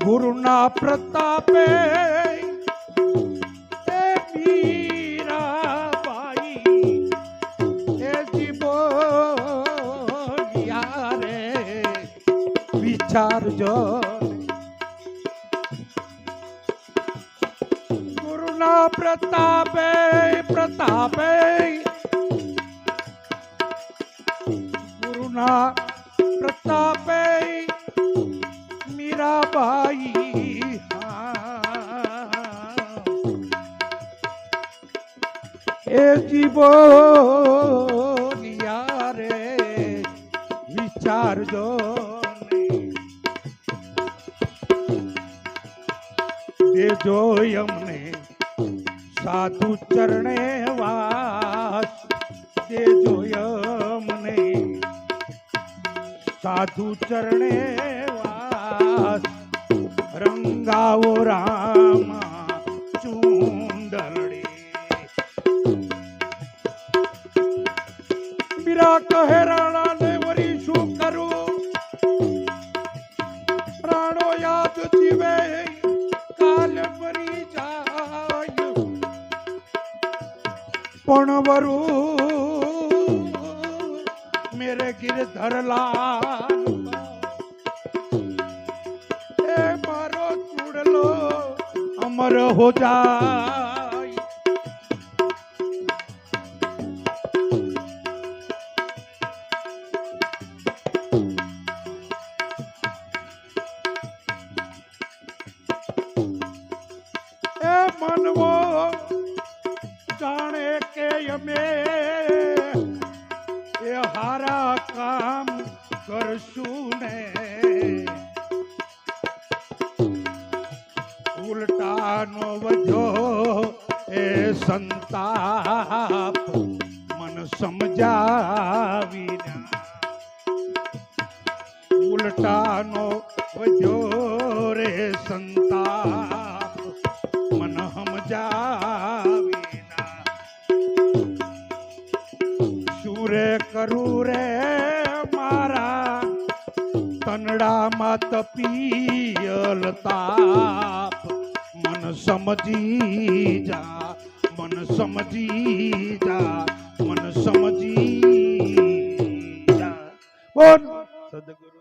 ગુરુના પ્રતાપે એ મીરાબાઈ એ જીવોયા રે વિચારજો ગુરુના પ્રતાપે પ્રતાપે ગુરુના પ્રતાપે મીરાબાઈ એ જીવો રે વિચારજો દેજો અમને સાધુ ચરણે વાસ દેજો અમને સાધુ ચરણે રંગાવો રામા ચૂંદડી મીરા કહે રાણા ને વરી શું કરું રાણો યાદ જીવે કાલ મરી જાય પણ વરું મેરે ગિરધર લાલ મારો ચૂડલો અમર હો જાય એ મનવો જાણે કે અમે એ હારા કામ કરશું ને ઉલટાનો વજો એ સંતાપ મન સમજાવીના ઉલટાનો વજો રે સંતાપ મન સમજાવીના શું રે કરું રે મારા તનડામાં તપિયલ તાપ મન સમજી જા મન સમજી જા મન સમજી જા બોલ સદગુરુ